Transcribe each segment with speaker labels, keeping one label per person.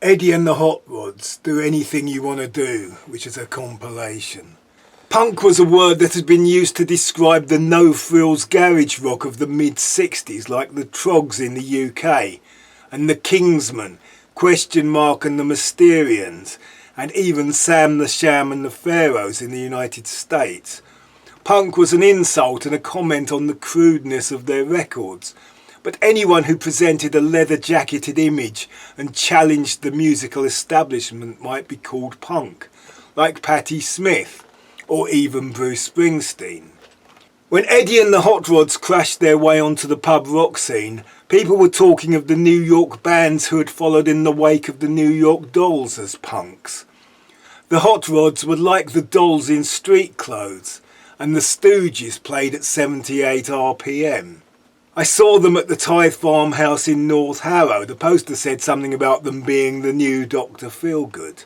Speaker 1: Eddy and the Hot Rods, Do Anything You Want to Do, which is a compilation. Punk was a word that had been used to describe the no-frills garage rock of the mid-60s, like the Trogs in the UK, and the Kingsmen, Question Mark and the Mysterians, and even Sam the Sham and the Pharaohs in the United States. Punk was an insult and a comment on the crudeness of their records, but anyone who presented a leather-jacketed image and challenged the musical establishment might be called punk, like Patti Smith, or even Bruce Springsteen. When Eddy and the Hot Rods crashed their way onto the pub rock scene, people were talking of the New York bands who had followed in the wake of the New York Dolls as punks. The Hot Rods were like the Dolls in street clothes, and the Stooges played at 78 RPM. I saw them at the Tithe Farmhouse in North Harrow. The poster said something about them being the new Dr. Feelgood.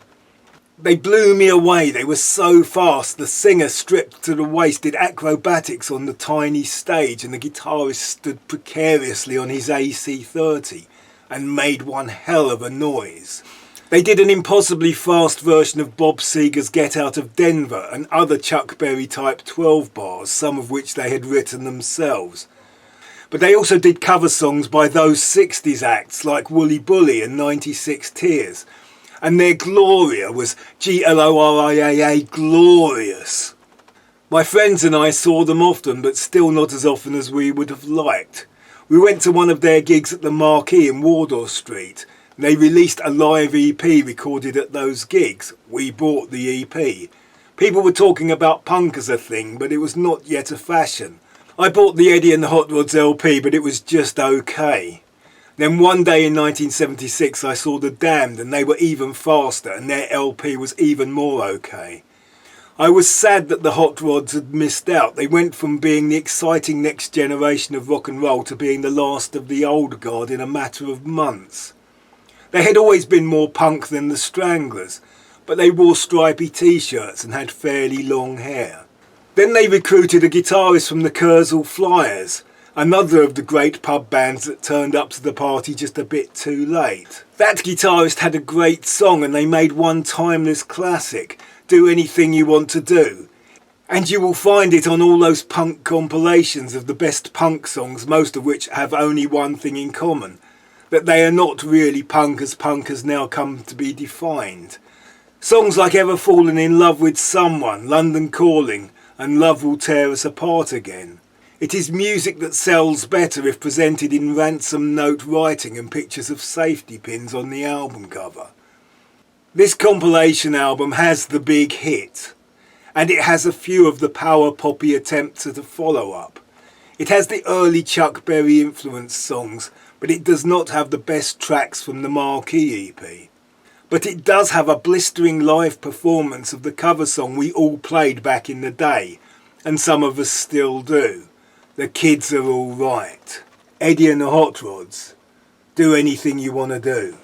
Speaker 1: They blew me away. They were so fast. The singer, stripped to the waist, did acrobatics on the tiny stage, and the guitarist stood precariously on his AC-30 and made one hell of a noise. They did an impossibly fast version of Bob Seger's Get Out of Denver and other Chuck Berry type 12 bars, some of which they had written themselves. But they also did cover songs by those 60s acts like Wooly Bully and 96 Tears. And their Gloria was Gloria, glorious. My friends and I saw them often, but still not as often as we would have liked. We went to one of their gigs at the Marquee in Wardour Street. They released a live EP recorded at those gigs. We bought the EP. People were talking about punk as a thing, but it was not yet a fashion. I bought the Eddy and the Hot Rods LP, but it was just okay. Then one day in 1976 I saw The Damned, and they were even faster, and their LP was even more okay. I was sad that the Hot Rods had missed out. They went from being the exciting next generation of rock and roll to being the last of the old guard in a matter of months. They had always been more punk than the Stranglers, but they wore stripy t-shirts and had fairly long hair. Then they recruited a guitarist from the Kurzel Flyers, another of the great pub bands that turned up to the party just a bit too late. That guitarist had a great song, and they made one timeless classic, Do Anything You Want to Do. And you will find it on all those punk compilations of the best punk songs, most of which have only one thing in common, that they are not really punk as now come to be defined. Songs like Ever Fallen in Love with Someone, London Calling, and Love Will Tear Us Apart Again. It is music that sells better if presented in ransom note writing and pictures of safety pins on the album cover. This compilation album has the big hit, and it has a few of the power poppy attempts at a follow-up. It has the early Chuck Berry influenced songs, but it does not have the best tracks from the Marquee EP. But it does have a blistering live performance of the cover song we all played back in the day, and some of us still do. The Kids Are All Right. Eddy and the Hot Rods, Do Anything You Want to Do.